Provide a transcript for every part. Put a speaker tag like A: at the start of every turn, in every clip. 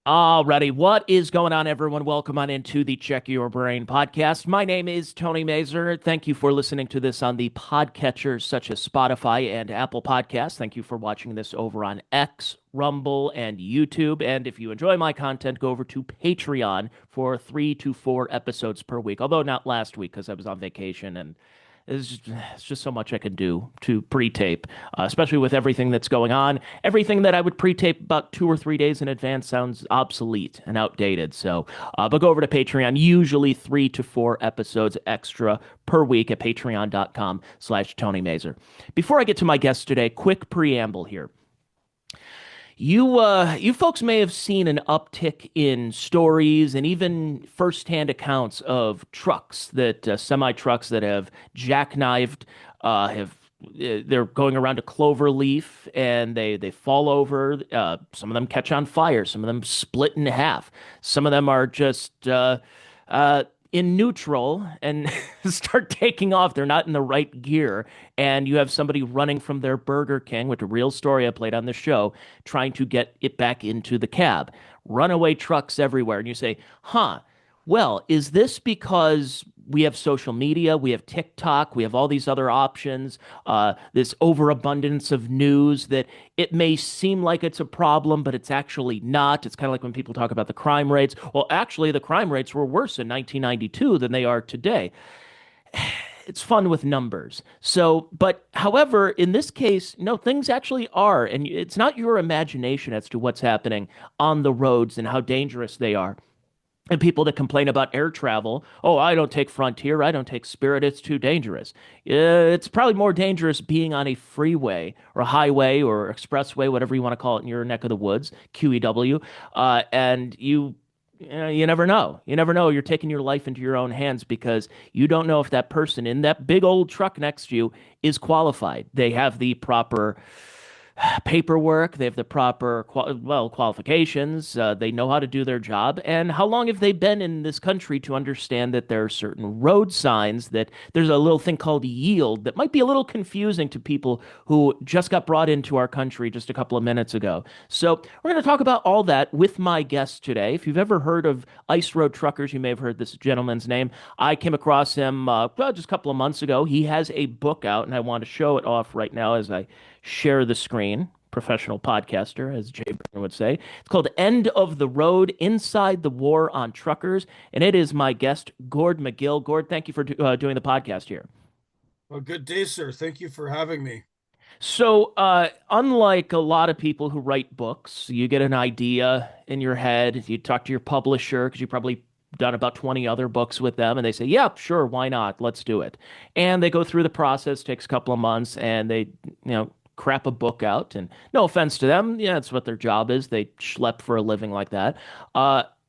A: Alrighty, what is going on, everyone? Welcome on into the Check Your Brain podcast. My name is Tony Mazur. Thank you for listening to this on the podcatchers such as Spotify and Apple Podcasts. Thank you for watching this over on X, Rumble, and YouTube. And if you enjoy my content, go over to Patreon for 3 to 4 episodes per week. Although not last week because I was on vacation and it's just so much I can do to pre-tape, especially with everything that's going on. Everything that I would pre-tape about 2 or 3 days in advance sounds obsolete and outdated. But go over to Patreon, usually 3 to 4 episodes extra per week at patreon.com/Tony Mazur. Before I get to my guest today, quick preamble here. You folks may have seen an uptick in stories and even firsthand accounts of trucks that semi trucks that have jackknifed, have they're going around a clover leaf and they fall over. Some of them catch on fire. Some of them split in half. Some of them are just uh, in neutral and start taking off. They're not in the right gear. And you have somebody running from their Burger King, which a real story I played on the show, trying to get it back into the cab. Runaway trucks everywhere. And you say, huh, well, is this because we have social media, we have TikTok, we have all these other options, this overabundance of news that it may seem like it's a problem, but it's actually not. It's kind of like when people talk about the crime rates. Well, actually, the crime rates were worse in 1992 than they are today. It's fun with numbers. So, but however, in this case, no, things actually are. And it's not your imagination as to what's happening on the roads and how dangerous they are. And people that complain about air travel, oh, I don't take Frontier, I don't take Spirit, it's too dangerous. It's probably more dangerous being on a freeway or a highway or expressway, whatever you want to call it in your neck of the woods, QEW, and you never know. You never know. You're taking your life into your own hands because you don't know if that person in that big old truck next to you is qualified. They have the proper paperwork, they have the proper qualifications, they know how to do their job. And how long have they been in this country to understand that there are certain road signs, that there's a little thing called yield that might be a little confusing to people who just got brought into our country just a couple of minutes ago. So we're going to talk about all that with my guest today. If you've ever heard of Ice Road Truckers, you may have heard this gentleman's name. I came across him just a couple of months ago. He has a book out, and I want to show it off right now as I share the screen. Professional podcaster, as Jay Burner would say. It's called End of the Road Inside the War on Truckers. And it is my guest, Gord Magill. Gord, thank you for doing the podcast here.
B: Well, good day, sir. Thank you for having me.
A: So, unlike a lot of people who write books, you get an idea in your head. You talk to your publisher because you probably done about 20 other books with them, and they say, "Yep, sure, why not? Let's do it." And they go through the process, takes a couple of months, and they, crap a book out. And no offense to them, yeah, it's what their job is. They schlep for a living like that.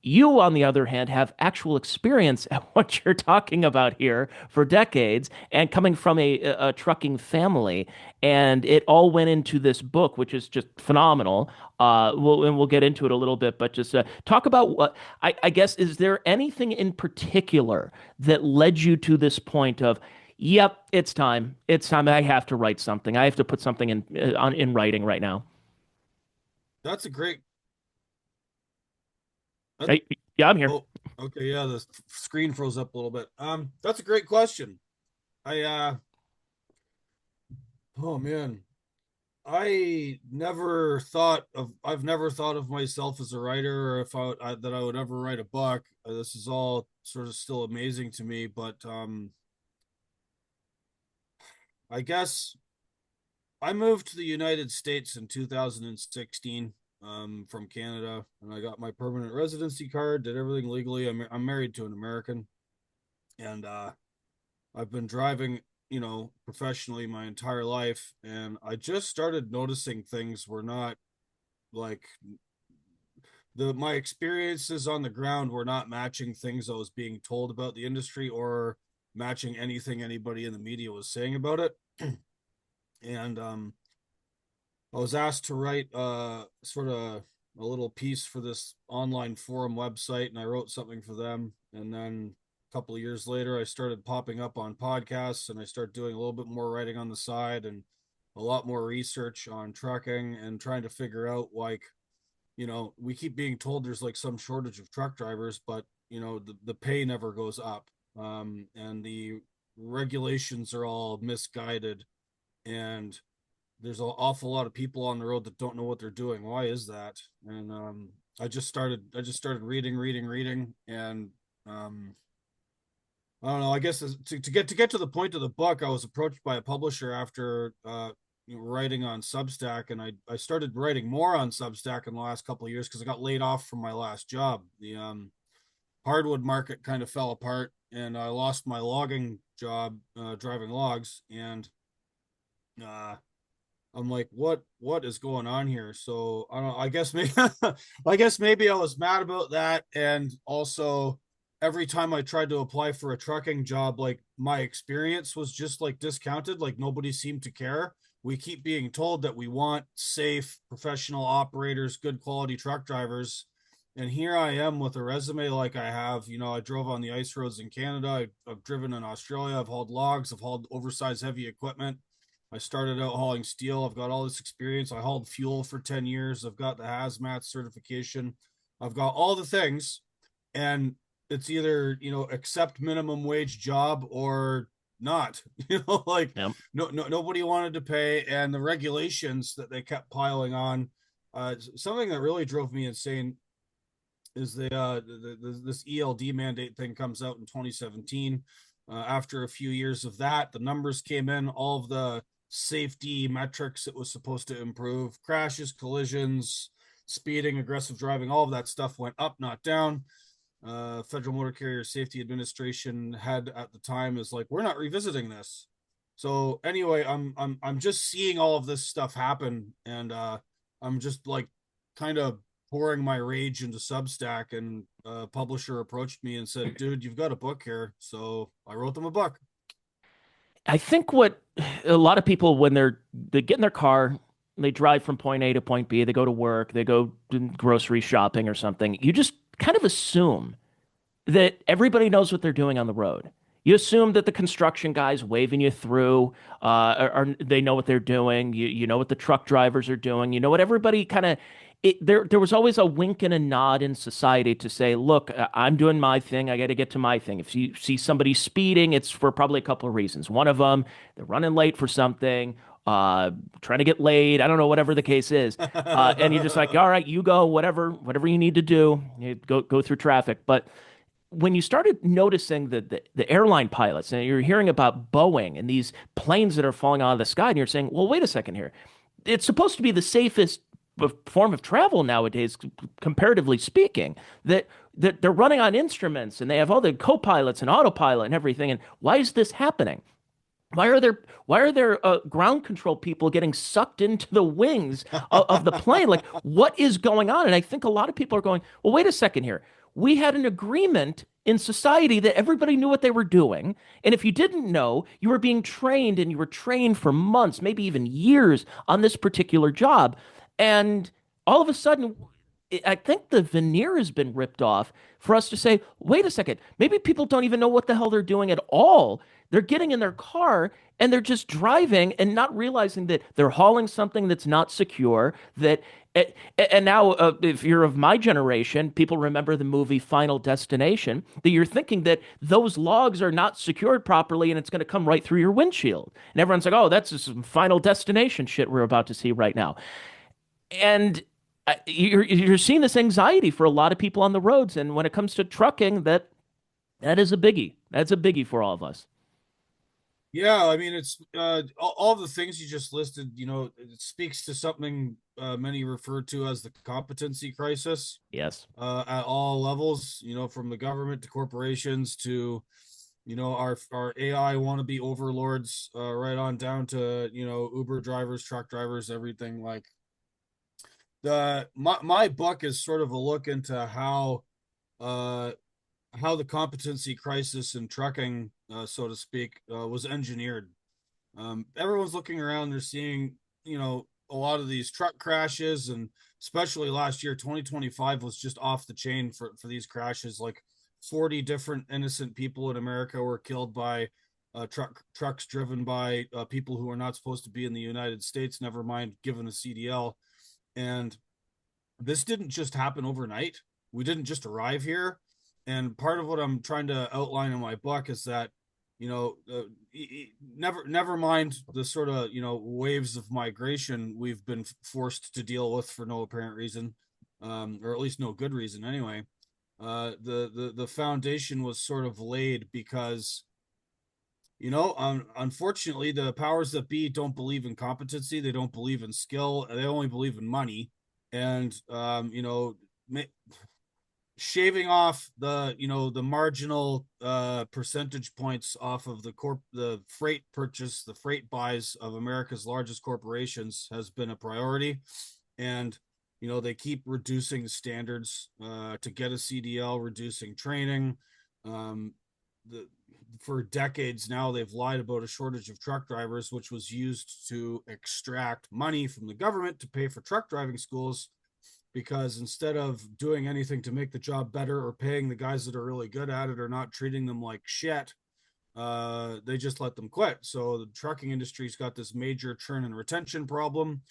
A: You, on the other hand, have actual experience at what you're talking about here for decades and coming from a trucking family. And it all went into this book, which is just phenomenal. And we'll get into it a little bit, but just talk about what I guess, is there anything in particular that led you to this point of, yep, it's time. It's time. I have to write something. I have to put something in writing right now.
B: That's a great. That,
A: Hey, yeah, I'm here.
B: oh, okay. Yeah, the screen froze up a little bit. That's a great question. I oh man, I've never thought of myself as a writer or if that I would ever write a book. This is all sort of still amazing to me, but I guess I moved to the United States in 2016 from Canada, and I got my permanent residency card, did everything legally. I'm married to an American, and I've been driving, professionally my entire life. And I just started noticing things were not like my experiences on the ground were not matching things I was being told about the industry or matching anything anybody in the media was saying about it. And I was asked to write sort of a little piece for this online forum website, and I wrote something for them. And then a couple of years later, I started popping up on podcasts, and I started doing a little bit more writing on the side and a lot more research on trucking and trying to figure out like we keep being told there's like some shortage of truck drivers, but the pay never goes up. And the regulations are all misguided, and there's an awful lot of people on the road that don't know what they're doing. Why is that? And I just started reading, and um, I don't know. I guess to get to the point of the book, I was approached by a publisher after writing on Substack, and I started writing more on Substack in the last couple of years because I got laid off from my last job. The hardwood market kind of fell apart, and I lost my logging job, driving logs, and uh, I'm like, what is going on here? So I don't. I guess maybe I guess maybe I was mad about that, and also every time I tried to apply for a trucking job, like my experience was just like discounted. Like nobody seemed to care. We keep being told that we want safe, professional operators, good quality truck drivers. And here I am with a resume like I have. I drove on the ice roads in Canada. I've driven in Australia. I've hauled logs. I've hauled oversized heavy equipment. I started out hauling steel. I've got all this experience. I hauled fuel for 10 years. I've got the hazmat certification. I've got all the things. And it's either, accept minimum wage job or not. Like
A: Yep.
B: nobody wanted to pay. And the regulations that they kept piling on, something that really drove me insane is this ELD mandate thing comes out in 2017. After a few years of that, the numbers came in, all of the safety metrics it was supposed to improve, crashes, collisions, speeding, aggressive driving, all of that stuff went up, not down. Federal Motor Carrier Safety Administration head at the time is like, we're not revisiting this. So anyway, I'm just seeing all of this stuff happen, and I'm just like kind of pouring my rage into Substack, and a publisher approached me and said, "Dude, you've got a book here." So I wrote them a book.
A: I think what a lot of people, when they get in their car, they drive from point A to point B, they go to work, they go to grocery shopping or something, you just kind of assume that everybody knows what they're doing on the road. You assume that the construction guys waving you through, they know what they're doing. You know what the truck drivers are doing. You know what everybody kind of. There was always a wink and a nod in society to say, look, I'm doing my thing. I got to get to my thing. If you see somebody speeding, it's for probably a couple of reasons. One of them, they're running late for something, trying to get laid. I don't know, whatever the case is. And you're just like, all right, you go, whatever you need to do, you go through traffic. But when you started noticing the airline pilots and you're hearing about Boeing and these planes that are falling out of the sky, and you're saying, well, wait a second here. It's supposed to be the safest form of travel nowadays, comparatively speaking, that they're running on instruments and they have all the co-pilots and autopilot and everything. And why is this happening? Why are there ground control people getting sucked into the wings of the plane? Like, what is going on? And I think a lot of people are going, well, wait a second here. We had an agreement in society that everybody knew what they were doing. And if you didn't know, you were being trained and you were trained for months, maybe even years on this particular job. And all of a sudden, I think the veneer has been ripped off for us to say, wait a second, maybe people don't even know what the hell they're doing at all. They're getting in their car and they're just driving and not realizing that they're hauling something that's not secure. And now, if you're of my generation, people remember the movie Final Destination, that you're thinking that those logs are not secured properly and it's going to come right through your windshield. And everyone's like, oh, that's some Final Destination shit we're about to see right now. And you're seeing this anxiety for a lot of people on the roads. And when it comes to trucking, that is a biggie. That's a biggie for all of us.
B: Yeah, I mean, it's all the things you just listed. It speaks to something many refer to as the competency crisis
A: Yes.
B: at all levels. From the government to corporations to our AI wannabe overlords, right on down to Uber drivers, truck drivers, everything. Like my book is sort of a look into uh how the competency crisis in trucking, so to speak, was engineered. Everyone's looking around, they're seeing, a lot of these truck crashes, and especially last year, 2025 was just off the chain for these crashes. Like 40 different innocent people in America were killed by trucks driven by people who are not supposed to be in the United States, never mind given a CDL. And this didn't just happen overnight. We didn't just arrive here. And part of what I'm trying to outline in my book is that, never mind the sort of, waves of migration we've been forced to deal with for no apparent reason, or at least no good reason anyway. The foundation was sort of laid because, unfortunately, the powers that be don't believe in competency. They don't believe in skill. They only believe in money. And, shaving off the marginal percentage points off of the freight purchase, the freight buys of America's largest corporations has been a priority. And they keep reducing standards to get a CDL, reducing training. The For decades now, they've lied about a shortage of truck drivers, which was used to extract money from the government to pay for truck driving schools, because instead of doing anything to make the job better or paying the guys that are really good at it or not treating them like shit, they just let them quit. So the trucking industry's got this major churn and retention problem.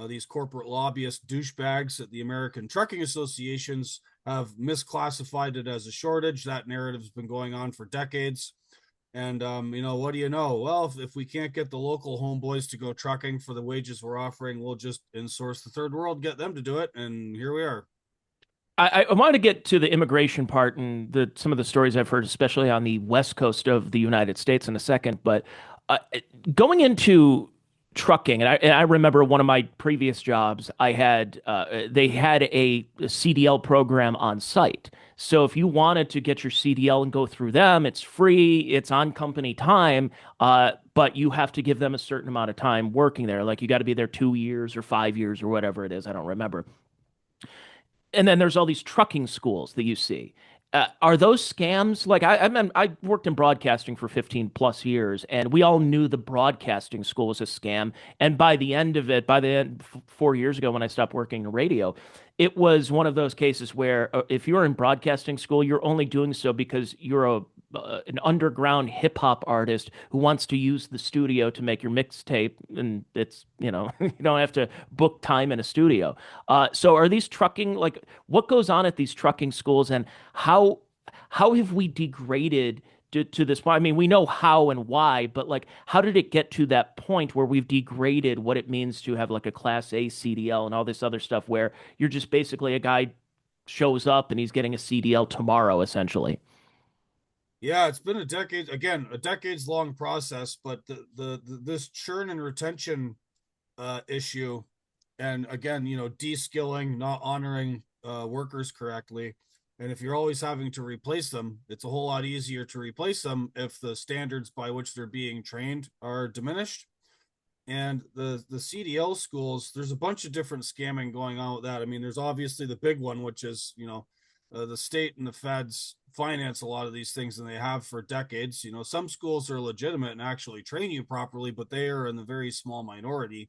B: These corporate lobbyist douchebags at the American Trucking Associations have misclassified it as a shortage. That narrative's been going on for decades. And, what do you know? Well, if we can't get the local homeboys to go trucking for the wages we're offering, we'll just insource the third world, get them to do it. And here we are.
A: I want to get to the immigration part and some of the stories I've heard, especially on the west coast of the United States, in a second. But uh, going into trucking, and I remember one of my previous jobs, they had a CDL program on site. So if you wanted to get your CDL and go through them, it's free, it's on company time, but you have to give them a certain amount of time working there. Like you got to be there 2 years or 5 years or whatever it is. I don't remember. And then there's all these trucking schools that you see. Are those scams? Like I worked in broadcasting for 15 plus years, and we all knew the broadcasting school was a scam. And by the end of it, 4 years ago when I stopped working in radio, it was one of those cases where if you're in broadcasting school, you're only doing so because you're an underground hip hop artist who wants to use the studio to make your mixtape, and it's you don't have to book time in a studio. So are these trucking, like what goes on at these trucking schools, and how have we degraded to this point? I mean, we know how and why, but like how did it get to that point where we've degraded what it means to have like a Class A CDL and all this other stuff where you're just basically a guy shows up and he's getting a CDL tomorrow, essentially.
B: Yeah, it's been a decades long process, but this churn and retention issue, and again, de-skilling, not honoring workers correctly. And if you're always having to replace them, it's a whole lot easier to replace them if the standards by which they're being trained are diminished. And the CDL schools, there's a bunch of different scamming going on with that. I mean, there's obviously the big one, which is, the state and the feds finance a lot of these things, and they have for decades. Some schools are legitimate and actually train you properly, but they are in the very small minority.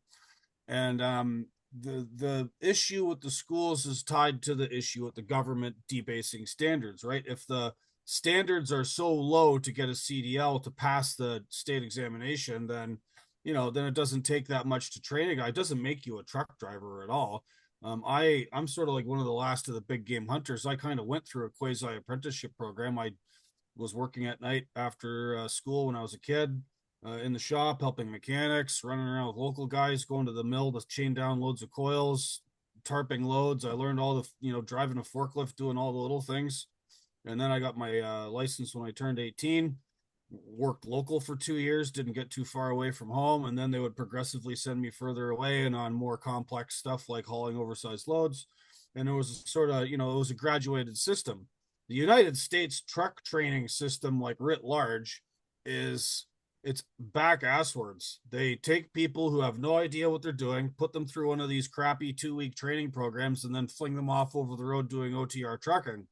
B: And the issue with the schools is tied to the issue with the government debasing standards, right? If the standards are so low to get a CDL to pass the state examination, then it doesn't take that much to train a guy. It doesn't make you a truck driver at all. I'm sort of like one of the last of the big game hunters. I kind of went through a quasi apprenticeship program. I was working at night after school when I was a kid, in the shop, helping mechanics, running around with local guys, going to the mill to chain down loads of coils, tarping loads. I learned all the, driving a forklift, doing all the little things. And then I got my license when I turned 18, worked local for 2 years, didn't get too far away from home. And then they would progressively send me further away and on more complex stuff like hauling oversized loads. And it was sort of, it was a graduated system. The United States truck training system, like writ large, is it's back asswards. They take people who have no idea what they're doing, put them through one of these crappy 2 week training programs, and then fling them off over the road doing OTR trucking.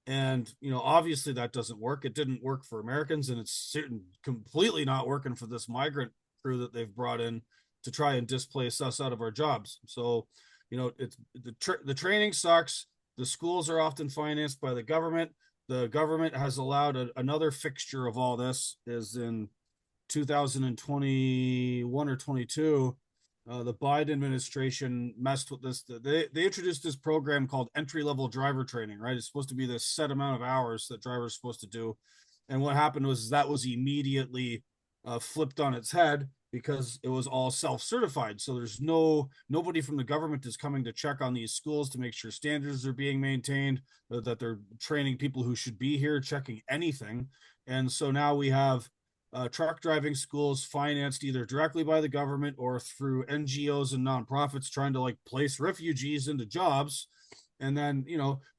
B: And obviously that doesn't work. It didn't work for Americans, and it's certain completely not working for this migrant crew that they've brought in to try and displace us out of our jobs. So it's the training sucks. The schools are often financed by the government. The government has allowed another fixture of all this is in 2021 or 22. The Biden administration messed with this. They introduced this program called entry level driver training, right? It's supposed to be this set amount of hours that drivers are supposed to do. And what happened was that was immediately flipped on its head because it was all self certified. So there's nobody from the government is coming to check on these schools to make sure standards are being maintained, that they're training people who should be here, checking anything. And so now we have truck driving schools financed either directly by the government or through NGOs and nonprofits trying to like place refugees into jobs. And then,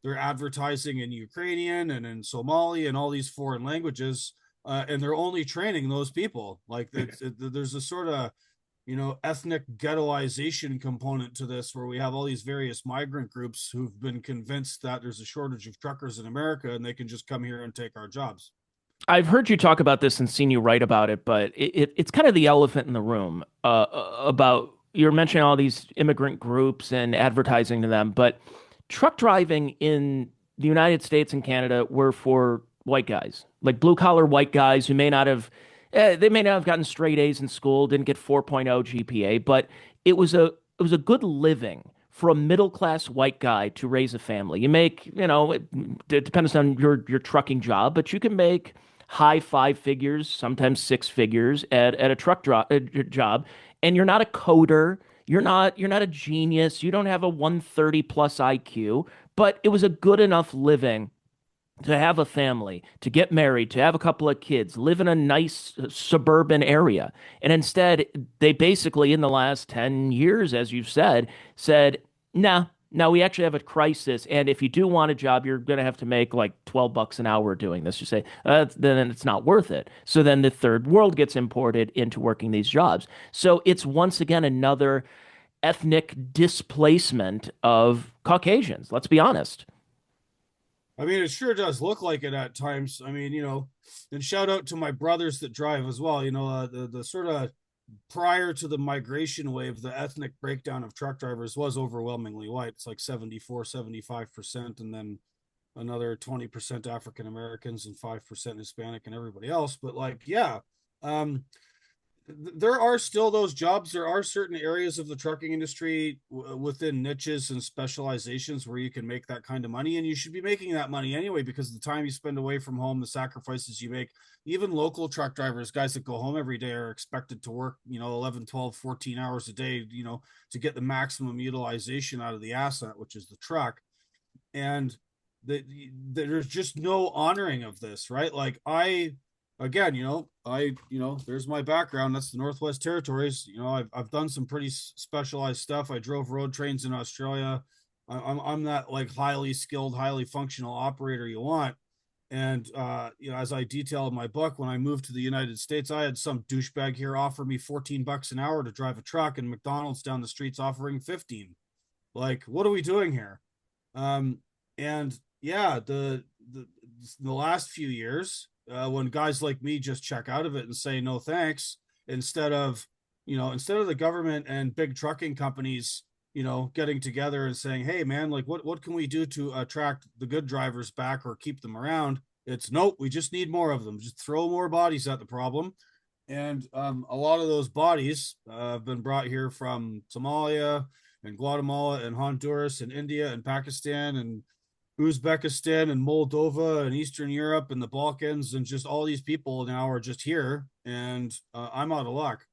B: they're advertising in Ukrainian and in Somali and all these foreign languages. And they're only training those people. Like there's a sort of, ethnic ghettoization component to this where we have all these various migrant groups who've been convinced that there's a shortage of truckers in America and they can just come here and take our jobs.
A: I've heard you talk about this and seen you write about it, but it's kind of the elephant in the room about you're mentioning all these immigrant groups and advertising to them, but truck driving in the United States and Canada were for white guys, like blue collar white guys who they may not have gotten straight A's in school, didn't get 4.0 GPA, but it was a good living for a middle class white guy to raise a family. You make, it depends on your trucking job, but you can make high five figures, sometimes six figures at a job, and you're not a coder. You're not a genius. You don't have a 130 plus IQ, but it was a good enough living to have a family, to get married, to have a couple of kids, live in a nice suburban area. And instead, they basically, in the last 10 years, as you've said, nah, no, we actually have a crisis. And if you do want a job, you're going to have to make like 12 bucks an hour doing this. You say, then it's not worth it. So then the third world gets imported into working these jobs. So it's once again another ethnic displacement of Caucasians. Let's be honest.
B: I mean, it sure does look like it at times. I mean, and shout out to my brothers that drive as well. The sort of prior to the migration wave, the ethnic breakdown of truck drivers was overwhelmingly white. It's like 74, 75%, and then another 20% African Americans and 5% Hispanic and everybody else. But like, yeah, um, there are still those jobs. There are certain areas of the trucking industry within niches and specializations where you can make that kind of money, and you should be making that money anyway because the time you spend away from home, the sacrifices you make. Even local truck drivers, guys that go home every day, are expected to work 11, 12, 14 hours a day to get the maximum utilization out of the asset, which is the truck. And there's just no honoring of this, right? Like again, there's my background. That's the Northwest Territories. I've done some pretty specialized stuff. I drove road trains in Australia. I'm that like highly skilled, highly functional operator you want. And as I detail in my book, when I moved to the United States, I had some douchebag here offer me 14 bucks an hour to drive a truck, and McDonald's down the street's offering 15. Like, what are we doing here? And yeah, the last few years, when guys like me just check out of it and say no thanks, instead of the government and big trucking companies getting together and saying, hey man, like what can we do to attract the good drivers back or keep them around? It's nope, we just need more of them. Just throw more bodies at the problem. And a lot of those bodies have been brought here from Somalia and Guatemala and Honduras and India and Pakistan and Uzbekistan and Moldova and Eastern Europe and the Balkans, and just all these people now are just here, and I'm out of luck.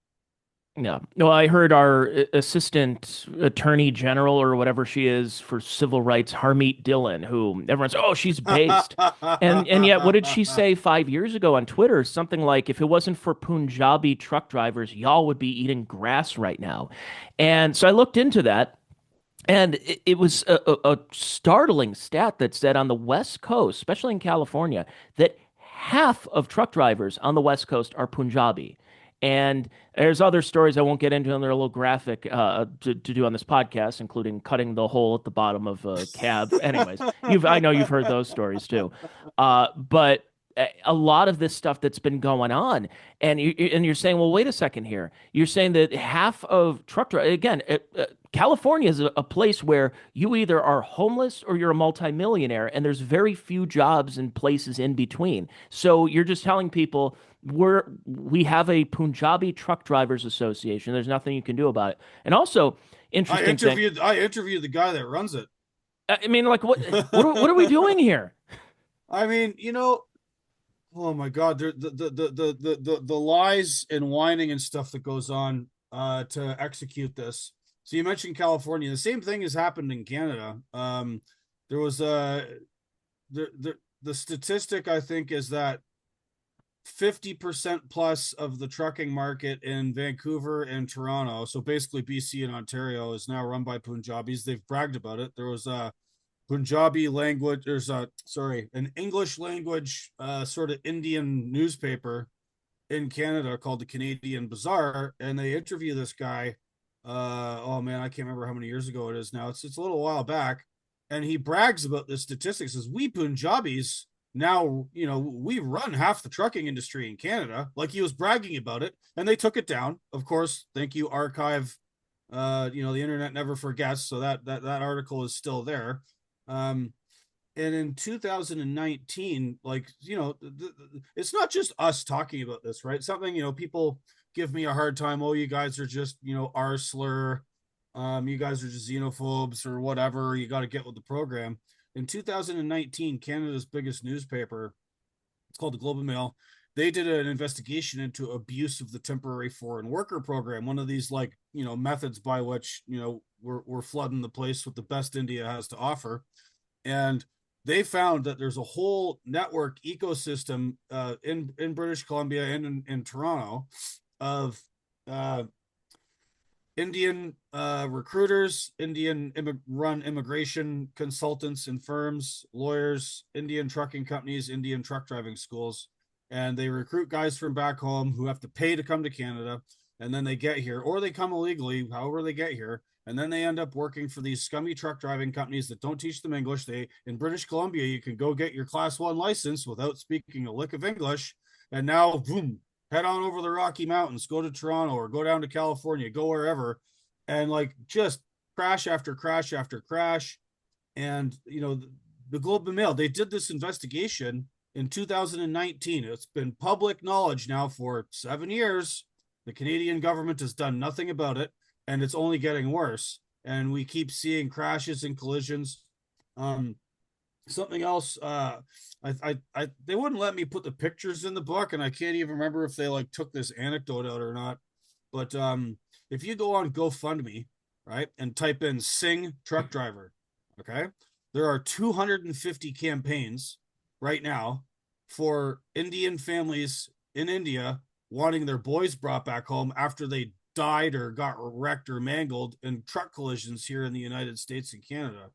A: Yeah. Well, I heard our assistant attorney general or whatever she is for civil rights, Harmeet Dillon, who everyone's, oh, she's based. And yet, what did she say 5 years ago on Twitter? Something like, if it wasn't for Punjabi truck drivers, y'all would be eating grass right now. And so I looked into that. And it was a startling stat that said on the West Coast, especially in California, that half of truck drivers on the West Coast are Punjabi. And there's other stories I won't get into, and they're a little graphic to do on this podcast, including cutting the hole at the bottom of a cab. Anyways, I know you've heard those stories too. But a lot of this stuff that's been going on. And you're saying, well, wait a second here. You're saying that half of truck drivers, again, California is a place where you either are homeless or you're a multimillionaire, and there's very few jobs and places in between. So you're just telling people we have a Punjabi Truck Drivers Association. There's nothing you can do about it. And also, interesting thing.
B: I interviewed the guy that runs it.
A: I mean, like, what are we doing here?
B: I mean, oh my God, the lies and whining and stuff that goes on to execute this. So you mentioned California. The same thing has happened in Canada. There was the statistic I think is that 50% plus of the trucking market in Vancouver and Toronto, so basically BC and Ontario, is now run by Punjabis. They've bragged about it. There was a Punjabi language, an English language sort of Indian newspaper in Canada called the Canadian Bazaar, and they interview this guy. Oh man, I can't remember how many years ago it is now. It's a little while back, and he brags about the statistics. Says we Punjabis now, we run half the trucking industry in Canada. Like he was bragging about it, and they took it down. Of course, thank you, archive. The internet never forgets, so that article is still there. And in 2019, it's not just us talking about this, right? Something, people give me a hard time. Oh, you guys are just, R slur. You guys are just xenophobes or whatever. You got to get with the program. In 2019, Canada's biggest newspaper, it's called the Globe and Mail. They did an investigation into abuse of the temporary foreign worker program. One of these methods by which, we're flooding the place with the best India has to offer. And they found that there's a whole network ecosystem in British Columbia and in Toronto of Indian recruiters, Indian-run immigration consultants and firms, lawyers, Indian trucking companies, Indian truck driving schools. And they recruit guys from back home who have to pay to come to Canada. And then they get here, or they come illegally, however they get here. And then they end up working for these scummy truck driving companies that don't teach them English. In British Columbia, you can go get your Class 1 license without speaking a lick of English. And now, boom, head on over the Rocky Mountains, go to Toronto or go down to California, go wherever. And just crash after crash after crash. And, the Globe and Mail, they did this investigation in 2019. It's been public knowledge now for 7 years. The Canadian government has done nothing about it. And it's only getting worse. And we keep seeing crashes and collisions. Something else, they wouldn't let me put the pictures in the book, and I can't even remember if they took this anecdote out or not. But if you go on GoFundMe, right, and type in "sing truck driver," okay, there are 250 campaigns right now for Indian families in India wanting their boys brought back home after they died or got wrecked or mangled in truck collisions here in the United States and Canada,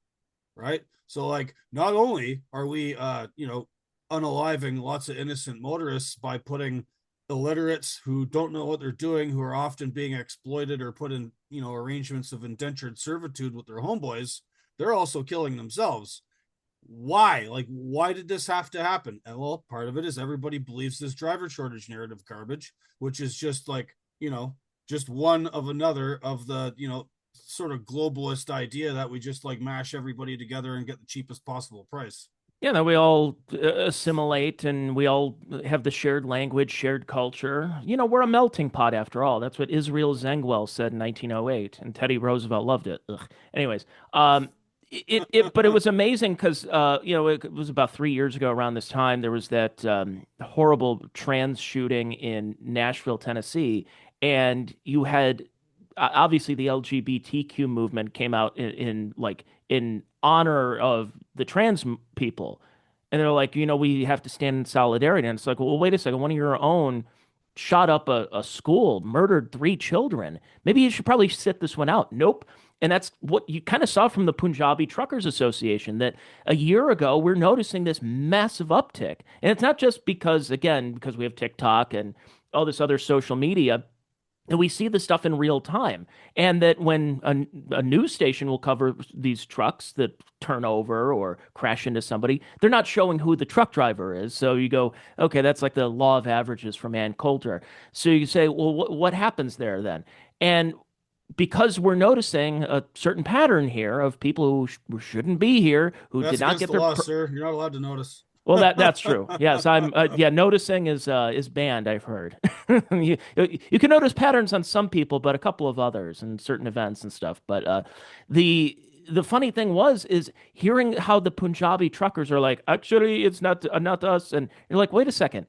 B: right? So not only are we unaliving lots of innocent motorists by putting illiterates who don't know what they're doing, who are often being exploited or put in arrangements of indentured servitude with their homeboys, they're also killing themselves. Why? Why did this have to happen? And well, part of it is everybody believes this driver shortage narrative garbage, which is just just one of another of the sort of globalist idea that we just mash everybody together and get the cheapest possible price.
A: Yeah, that we all assimilate and we all have the shared language, shared culture. We're a melting pot after all. That's what Israel Zangwill said in 1908, and Teddy Roosevelt loved it. Ugh. Anyways, but it was amazing because it was about 3 years ago around this time there was that horrible trans shooting in Nashville, Tennessee, and you had obviously the LGBTQ movement came out in honor of the trans people, and they're like, we have to stand in solidarity. And it's like, well, wait a second, one of your own shot up a school, murdered 3 children. Maybe you should probably sit this one out. Nope. And that's what you kind of saw from the Punjabi Truckers Association, that a year ago we're noticing this massive uptick. And it's not just because we have TikTok and all this other social media. And we see the stuff in real time. And that when a news station will cover these trucks that turn over or crash into somebody, they're not showing who the truck driver is. So you go, okay, that's like the law of averages from Ann Coulter. So you say, well, what happens there then? And because we're noticing a certain pattern here of people who shouldn't be here, who did
B: That's
A: not
B: against
A: get
B: the
A: their
B: law, sir. You're not allowed to notice.
A: well, that's true. Yes, I'm. Yeah, noticing is banned. I've heard. You can notice patterns on some people, but a couple of others in certain events and stuff. But the the funny thing is hearing how the Punjabi truckers are like, actually, it's not us, and you're like, wait a second.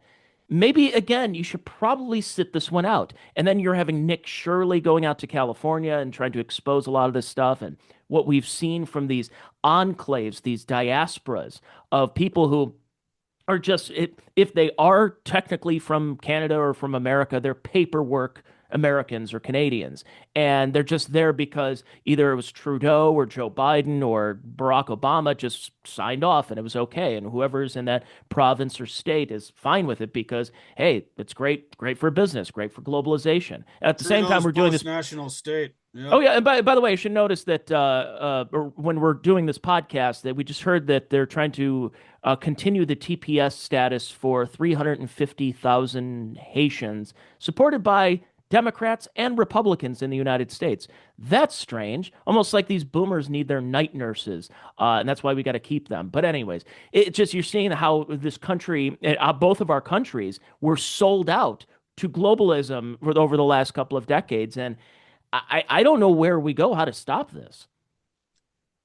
A: Maybe again, you should probably sit this one out. And then you're having Nick Shirley going out to California and trying to expose a lot of this stuff and what we've seen from these enclaves, these diasporas of people who are just if they are technically from Canada or from America, they're paperwork Americans or Canadians. And they're just there because either it was Trudeau or Joe Biden or Barack Obama just signed off and it was okay. And whoever's in that province or state is fine with it because, hey, it's great for business, great for globalization. At the same time,
B: Trudeau's
A: we're doing this.
B: post-national state.
A: Oh
B: Yep.
A: yeah, and by the way, I should notice that or when we're doing this podcast, that we just heard that they're trying to continue the TPS status for 350,000 Haitians, supported by Democrats and Republicans in the United States. That's strange. Almost like these boomers need their night nurses, and that's why we got to keep them. But anyways, it just you're seeing how this country, both of our countries, were sold out to globalism over the last couple of decades, and I don't know where we go, how to stop this.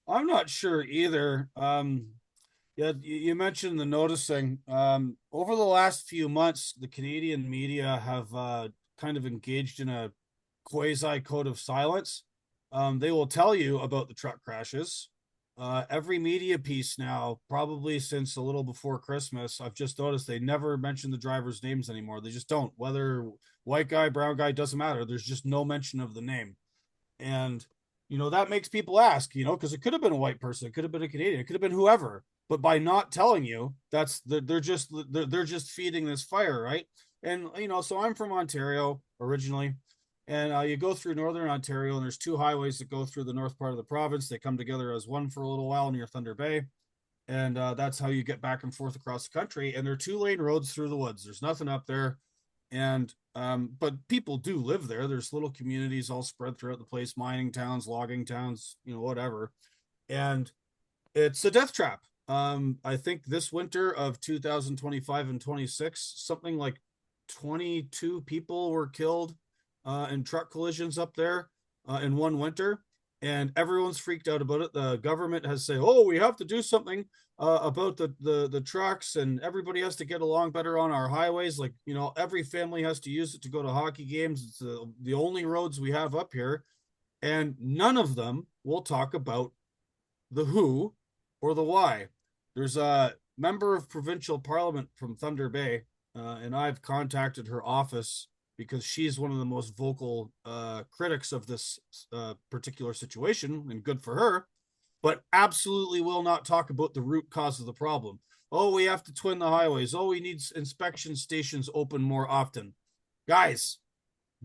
B: I'm not sure either. Yeah, you mentioned the noticing. Over the last few months, the Canadian media have kind of engaged in a quasi code of silence. They will tell you about the truck crashes. Every media piece now, probably since a little before Christmas, I've just noticed they never mention the drivers' names anymore. They just don't. Whether white guy, brown guy, doesn't matter. There's just no mention of the name. And, that makes people ask, because it could have been a white person, it could have been a Canadian, it could have been whoever. But by not telling you, they're just feeding this fire, right? And so I'm from Ontario originally, and you go through northern Ontario, and there's two highways that go through the north part of the province. They come together as one for a little while near Thunder Bay, and that's how you get back and forth across the country. And they're 2-lane roads through the woods. There's nothing up there, and but people do live there. There's little communities all spread throughout the place, mining towns, logging towns, whatever. And it's a death trap. I think this winter of 2025 and 26, something like 22 people were killed in truck collisions up there in one winter, and everyone's freaked out about it. The government has said, "Oh, we have to do something about the trucks, and everybody has to get along better on our highways. Like every family has to use it to go to hockey games. It's the only roads we have up here." And none of them will talk about the who or the why. There's a member of provincial parliament from Thunder Bay, and I've contacted her office because she's one of the most vocal critics of this particular situation, and good for her, but absolutely will not talk about the root cause of the problem. Oh, we have to twin the highways. Oh, we need inspection stations open more often. Guys,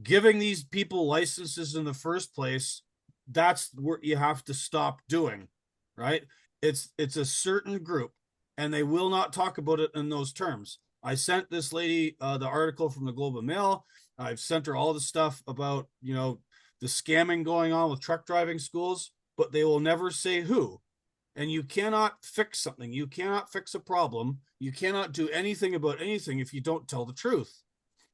B: giving these people licenses in the first place, that's what you have to stop doing, right? It's a certain group, and they will not talk about it in those terms. I sent this lady the article from the Globe and Mail. I've sent her all the stuff about the scamming going on with truck driving schools, but they will never say who. And you cannot fix something. You cannot fix a problem. You cannot do anything about anything if you don't tell the truth.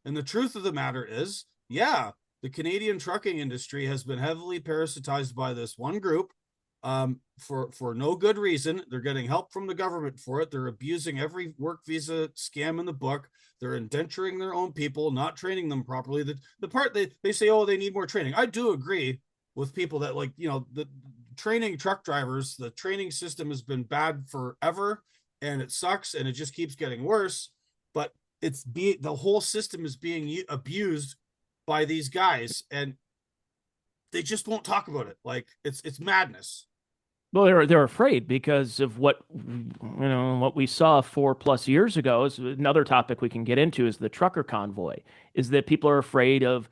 B: And the truth of the matter is, yeah, the Canadian trucking industry has been heavily parasitized by this one group for no good reason. They're getting help from the government for it. They're abusing every work visa scam in the book. They're indenturing their own people, not training them properly. The part they say, oh, they need more training. I do agree with people that the training truck drivers, the training system has been bad forever, and it sucks, and it just keeps getting worse. But the whole system is being abused by these guys, and they just won't talk about it. Like it's madness.
A: Well, they're afraid because of what we saw 4+ years ago. Is another topic we can get into is the trucker convoy. Is that people are afraid of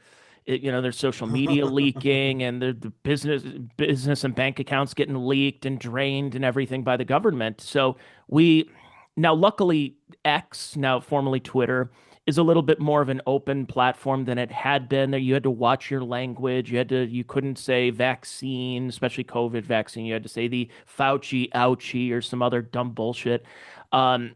A: There's social media leaking and the business and bank accounts getting leaked and drained and everything by the government. So we now, luckily, X, now formerly Twitter, is a little bit more of an open platform than it had been. There, you had to watch your language. You couldn't say vaccine, especially COVID vaccine. You had to say the Fauci ouchie or some other dumb bullshit. Um,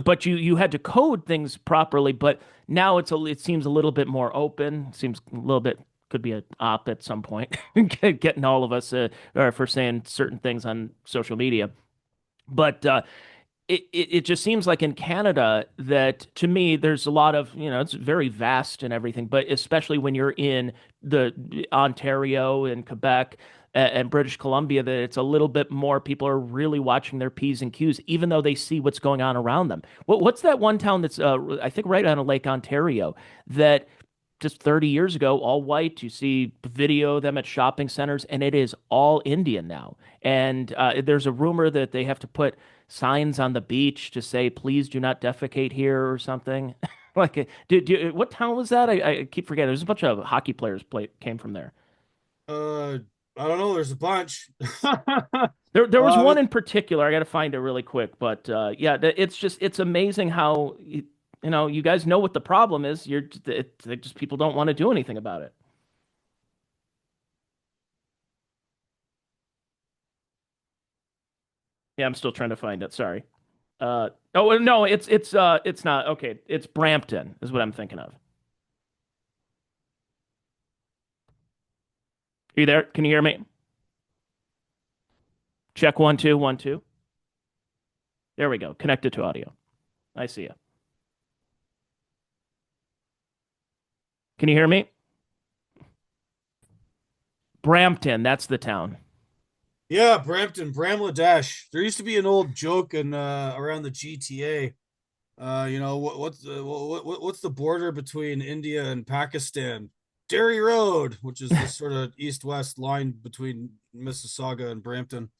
A: but you had to code things properly. But now it seems a little bit more open. Seems a little bit could be a op at some point, getting all of us or for saying certain things on social media. But it just seems like in Canada that to me there's a lot of, it's very vast and everything, but especially when you're in the Ontario and Quebec and British Columbia, that it's a little bit more people are really watching their P's and Q's, even though they see what's going on around them. What's that one town that's I think right on Lake Ontario that just 30 years ago, all white. You see video of them at shopping centers, and it is all Indian now. And there's a rumor that they have to put signs on the beach to say, please do not defecate here or something. Like, what town was that? I keep forgetting. There's a bunch of hockey players came from there.
B: uh, I don't know. There's a bunch.
A: There was one
B: It,
A: in particular. I got to find it really quick, but yeah, it's amazing how you guys know what the problem is. Just people don't want to do anything about it. Yeah, I'm still trying to find it. Sorry. Oh no, it's not. Okay, it's Brampton is what I'm thinking of. Are you there? Can you hear me? Check 1 2 1 2. There we go. Connected to audio. I see you. Can you hear me? Brampton, that's the town.
B: yeah, Brampton, Bramladash. There used to be an old joke in around the GTA. What's the border between India and Pakistan? Derry Road, which is this sort of east-west line between Mississauga and Brampton.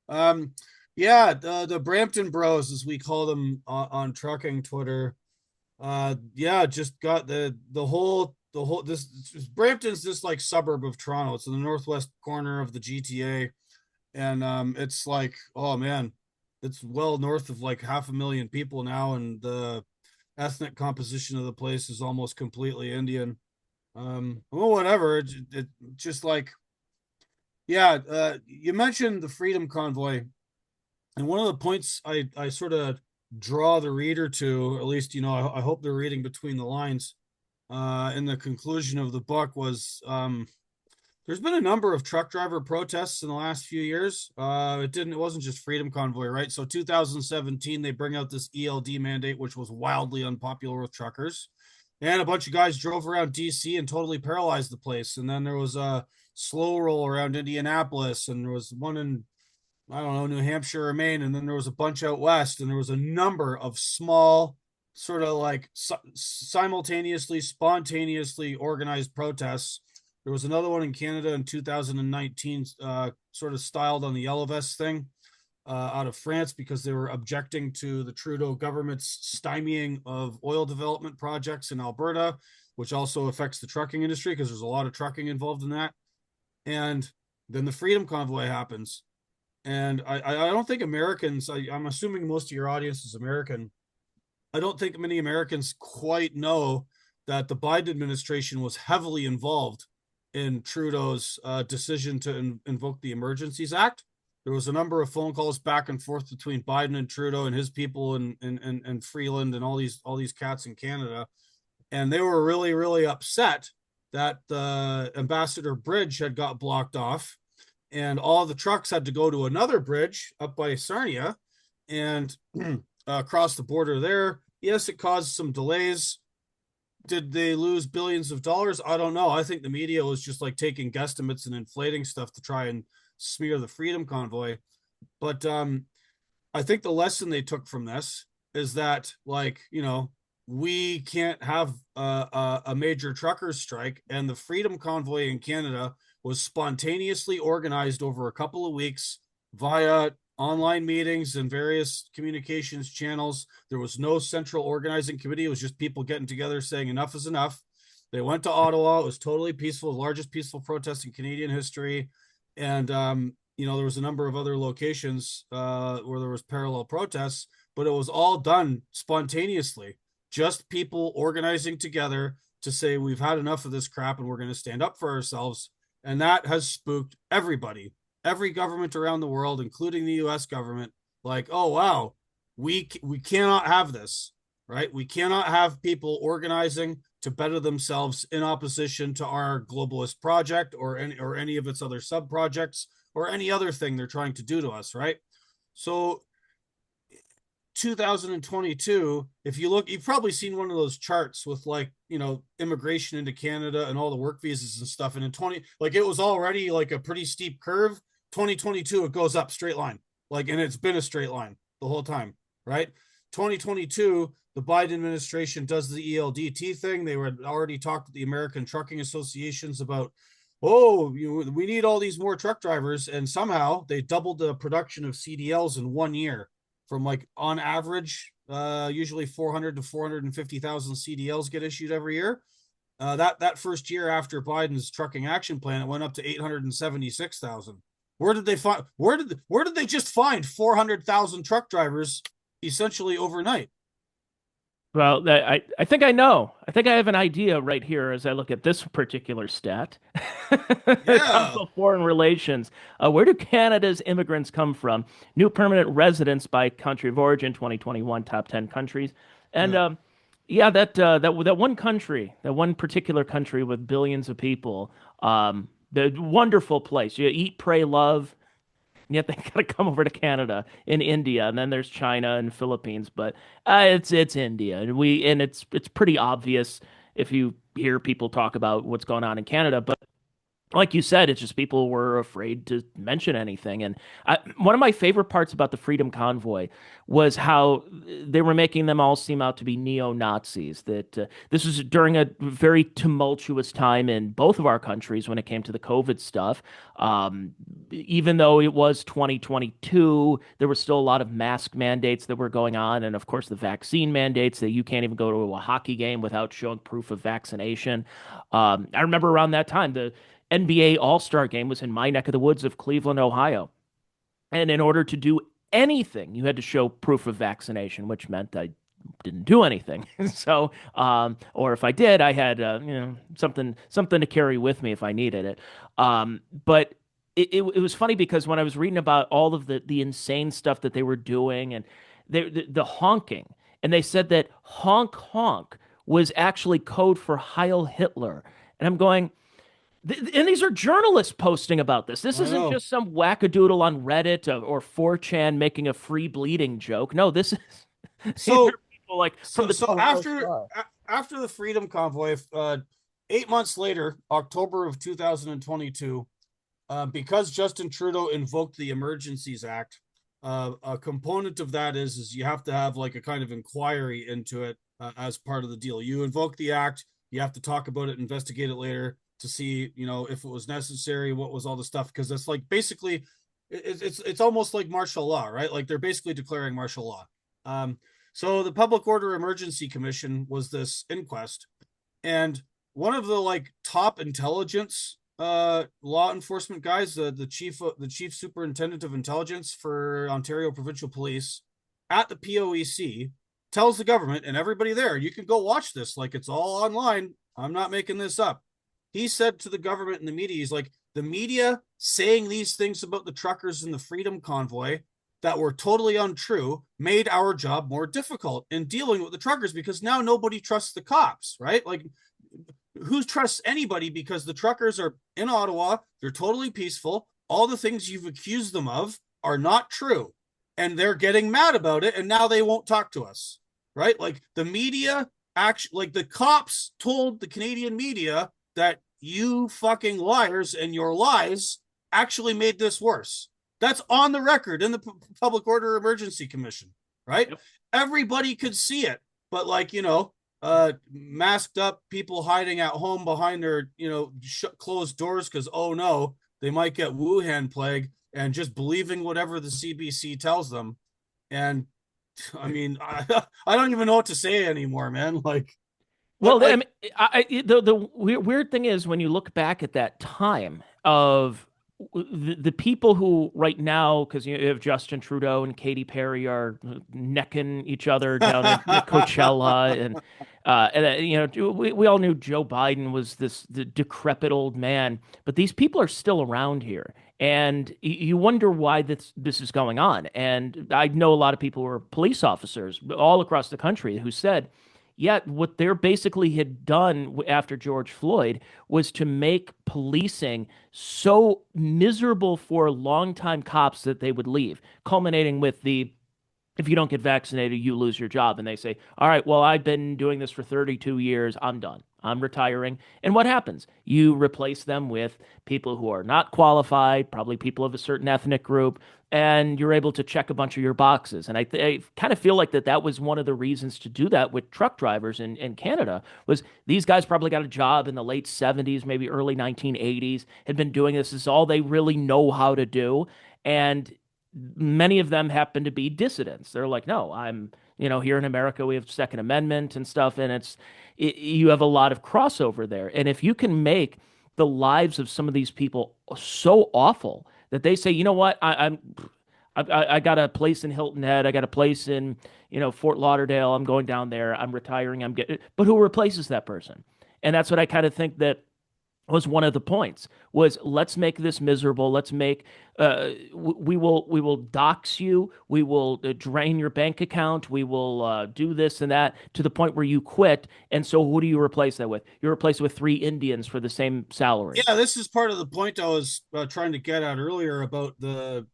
B: Um, yeah, the Brampton Bros, as we call them on trucking Twitter. Yeah, just got the whole this Brampton's this like suburb of Toronto. It's in the northwest corner of the GTA, and it's like, oh man, it's well north of like 500,000 people now, and the ethnic composition of the place is almost completely Indian. Well, whatever. It just like, yeah. You mentioned the Freedom Convoy, and one of the points I sort of draw the reader to, at least I hope they're reading between the lines. In the conclusion of the book was there's been a number of truck driver protests in the last few years. It wasn't just Freedom Convoy, right? So 2017, they bring out this ELD mandate, which was wildly unpopular with truckers. And a bunch of guys drove around DC and totally paralyzed the place. And then there was a slow roll around Indianapolis, and there was one in, I don't know, New Hampshire or Maine. And then there was a bunch out west, and there was a number of small, sort of like simultaneously, spontaneously organized protests. There was another one in Canada in 2019, sort of styled on the Yellow Vest thing, out of France, because they were objecting to the Trudeau government's stymieing of oil development projects in Alberta, which also affects the trucking industry because there's a lot of trucking involved in that. And then the Freedom Convoy happens. And I don't think Americans, I'm assuming most of your audience is American. I don't think many Americans quite know that the Biden administration was heavily involved in Trudeau's decision to invoke the Emergencies Act. There was a number of phone calls back and forth between Biden and Trudeau and his people and Freeland and all these cats in Canada, and they were really, really upset that the Ambassador Bridge had got blocked off, and all the trucks had to go to another bridge up by Sarnia and across the border there. Yes, it caused some delays. Did they lose billions of dollars? I don't know. I think the media was just like taking guesstimates and inflating stuff to try and smear the Freedom Convoy. But I think the lesson they took from this is that, like, we can't have a major truckers strike, and the Freedom Convoy in Canada was spontaneously organized over a couple of weeks via online meetings and various communications channels. There was no central organizing committee. It was just people getting together saying enough is enough. They went to Ottawa. It was totally peaceful, the largest peaceful protest in Canadian history. And, there was a number of other locations where there was parallel protests, but it was all done spontaneously. Just people organizing together to say, we've had enough of this crap and we're going to stand up for ourselves. And that has spooked everybody, every government around the world, including the US government. Like, oh, wow, we cannot have this, right? We cannot have people organizing to better themselves in opposition to our globalist project or any of its other sub projects or any other thing they're trying to do to us, right? So 2022, if you look, you've probably seen one of those charts with like, immigration into Canada and all the work visas and stuff. And in 20, like it was already like a pretty steep curve. 2022, it goes up straight line. Like, and it's been a straight line the whole time, right? 2022, the Biden administration does the ELDT thing. They were already talked to the American Trucking Associations about, oh, we need all these more truck drivers. And somehow they doubled the production of CDLs in 1 year from like on average, usually 400 to 450,000 CDLs get issued every year. That first year after Biden's trucking action plan, it went up to 876,000. Where did they find? Where did they just find 400,000 truck drivers essentially overnight?
A: Well, I think I know. I think I have an idea right here as I look at this particular stat. It comes
B: Yeah,
A: from foreign relations. Where do Canada's immigrants come from? New permanent residents by country of origin, 2021, top 10 countries. And
B: yeah.
A: yeah, that one country, that one particular country with billions of people, the wonderful place. You eat, pray, love. And yet they gotta come over to Canada and India, and then there's China and Philippines, but it's India, and it's pretty obvious if you hear people talk about what's going on in Canada. But like you said, it's just people were afraid to mention anything. And one of my favorite parts about the Freedom Convoy was how they were making them all seem out to be neo-Nazis. That this was during a very tumultuous time in both of our countries when it came to the COVID stuff. Even though it was 2022, there were still a lot of mask mandates that were going on. And of course, the vaccine mandates that you can't even go to a hockey game without showing proof of vaccination. I remember around that time, the NBA All-Star game was in my neck of the woods of Cleveland, Ohio. And in order to do anything, you had to show proof of vaccination, which meant I didn't do anything. So, or if I did, I had something to carry with me if I needed it. But it was funny because when I was reading about all of the insane stuff that they were doing and the honking, and they said that honk honk was actually code for Heil Hitler. And I'm going, and these are journalists posting about this. This
B: I
A: isn't
B: know.
A: just some wackadoodle on Reddit or 4chan making a free bleeding joke. No, this is these are
B: So
A: people like from
B: so
A: the
B: so
A: 24
B: after
A: Star.
B: after the Freedom Convoy, 8 months later, October of 2022, because Justin Trudeau invoked the Emergencies Act, a component of that is you have to have like a kind of inquiry into it as part of the deal. You invoke the act, you have to talk about it, investigate it later to see, if it was necessary, what was all the stuff, because it's like basically it's almost like martial law, right? Like they're basically declaring martial law. Um, so the Public Order Emergency Commission was this inquest, and one of the like top intelligence law enforcement guys, the chief superintendent of intelligence for Ontario Provincial Police at the POEC, tells the government and everybody there, you can go watch this, like it's all online, I'm not making this up. He said to the government and the media, he's like, the media saying these things about the truckers and the Freedom Convoy that were totally untrue made our job more difficult in dealing with the truckers, because now nobody trusts the cops, right? Like, who trusts anybody, because the truckers are in Ottawa, they're totally peaceful, all the things you've accused them of are not true, and they're getting mad about it, and now they won't talk to us, right? Like the media, actually, like the cops told the Canadian media that you fucking liars and your lies actually made this worse. That's on the record in the Public Order Emergency Commission, right?
A: Yep.
B: Everybody could see it, but like, masked up people hiding at home behind their, closed doors because, oh no, they might get Wuhan plague, and just believing whatever the CBC tells them. And I mean, I don't even know what to say anymore, man. Like, But
A: Well, I mean, the weird thing is when you look back at that time of the people who right now, because you have Justin Trudeau and Katy Perry are necking each other down at Coachella, we all knew Joe Biden was the decrepit old man, but these people are still around here, and you wonder why this is going on. And I know a lot of people who are police officers all across the country who said. Yet, what they basically had done after George Floyd was to make policing so miserable for longtime cops that they would leave, culminating with the if you don't get vaccinated, you lose your job. And they say, all right, well, I've been doing this for 32 years. I'm done. I'm retiring. And what happens? You replace them with people who are not qualified, probably people of a certain ethnic group, and you're able to check a bunch of your boxes. And I kind of feel like that was one of the reasons to do that with truck drivers in Canada was these guys probably got a job in the late 70s, maybe early 1980s, had been doing this. This is all they really know how to do. And many of them happen to be dissidents. They're like, no, here in America, we have Second Amendment and stuff, and you have a lot of crossover there. And if you can make the lives of some of these people so awful that they say, you know what, I got a place in Hilton Head, I got a place in, Fort Lauderdale, I'm going down there, I'm retiring, but who replaces that person? And that's what I kind of think that was one of the points was let's make this miserable. Let's make we will dox you. We will drain your bank account. We will do this and that to the point where you quit. And so who do you replace that with? You replace it with three Indians for the same salary.
B: yeah, this is part of the point I was trying to get at earlier about the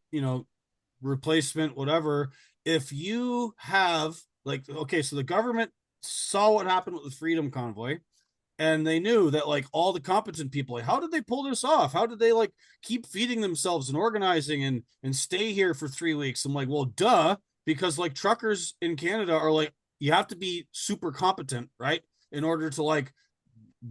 B: replacement, whatever. If you have like, okay, so the government saw what happened with the Freedom Convoy, and they knew that like all the competent people, like, how did they pull this off? How did they like keep feeding themselves and organizing and stay here for 3 weeks? I'm like, well, duh, because like truckers in Canada are like, you have to be super competent, right? In order to like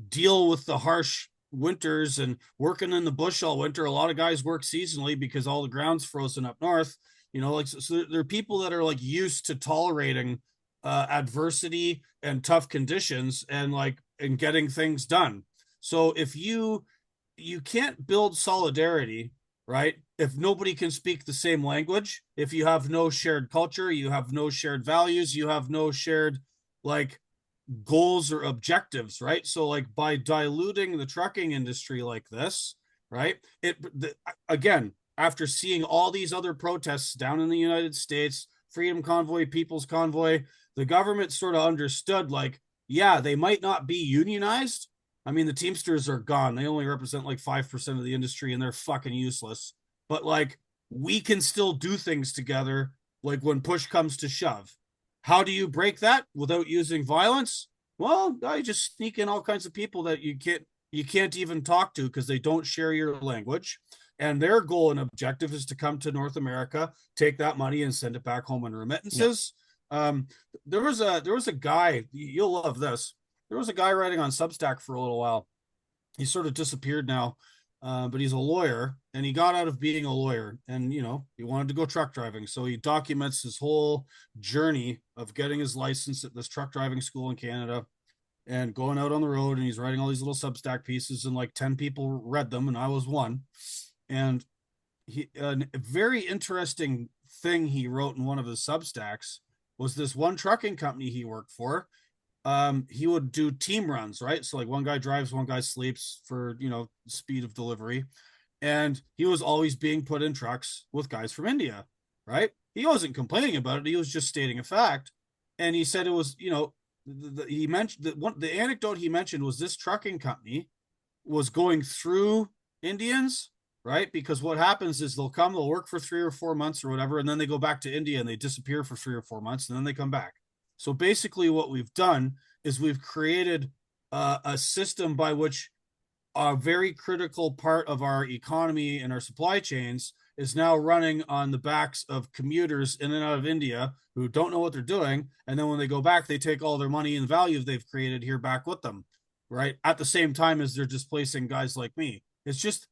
B: deal with the harsh winters and working in the bush all winter. A lot of guys work seasonally because all the ground's frozen up north. Like so there are people that are like used to tolerating adversity and tough conditions and getting things done. So if you can't build solidarity, right? If nobody can speak the same language, if you have no shared culture, you have no shared values, you have no shared like goals or objectives, right? So like by diluting the trucking industry like this, right? Again, after seeing all these other protests down in the United States, Freedom Convoy, People's Convoy, the government sort of understood like, yeah, they might not be unionized. I mean, the Teamsters are gone. They only represent like 5% of the industry and they're fucking useless. But like, we can still do things together, like when push comes to shove. How do you break that without using violence? Well, I just sneak in all kinds of people that you can't even talk to because they don't share your language. And their goal and objective is to come to North America, take that money and send it back home in
A: Yeah.
B: remittances. There was a guy, you'll love this. There was a guy writing on Substack for a little while. He's sort of disappeared now, but he's a lawyer and he got out of being a lawyer and he wanted to go truck driving. So he documents his whole journey of getting his license at this truck driving school in Canada and going out on the road, and he's writing all these little Substack pieces, and like 10 people read them and I was one. And a very interesting thing he wrote in one of his Substacks was this one trucking company he worked for. He would do team runs, right? So like one guy drives, one guy sleeps for speed of delivery, and he was always being put in trucks with guys from India, right? He wasn't complaining about it; he was just stating a fact. And he said it was, he mentioned that the anecdote he mentioned was this trucking company was going through Indians, right? Because what happens is they'll work for 3 or 4 months or whatever, and then they go back to India and they disappear for 3 or 4 months, and then they come back. So basically, what we've done is we've created a system by which a very critical part of our economy and our supply chains is now running on the backs of commuters in and out of India who don't know what they're doing. And then when they go back, they take all their money and value they've created here back with them, right? At the same time as they're displacing guys like me. It's just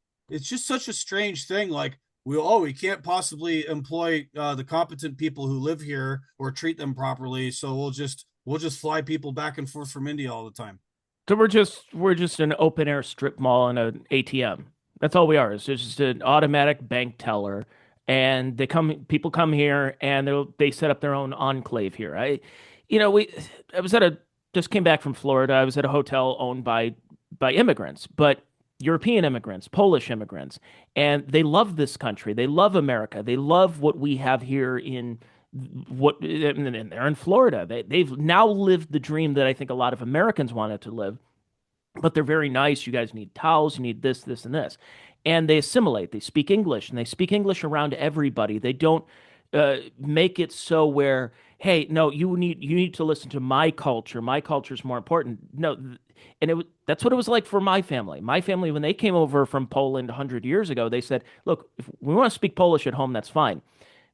B: such a strange thing. Like we can't possibly employ the competent people who live here or treat them properly. So we'll just we'll just fly people back and forth from India all the time.
A: So we're just an open air strip mall and an ATM. That's all we are. It's just an automatic bank teller. And people come here and they set up their own enclave here. I was at a just came back from Florida. I was at a hotel owned by immigrants, but European immigrants, Polish immigrants, and they love this country. They love America. They love what we have here and they're in Florida. They've now lived the dream that I think a lot of Americans wanted to live, but they're very nice. You guys need towels, you need this, this, and this. And they assimilate. They speak English, and they speak English around everybody. They don't make it so where, hey, no, you need to listen to my culture. My culture is more important. No, and that's what it was like for my family. My family, when they came over from Poland 100 years ago, they said, look, if we want to speak Polish at home, that's fine.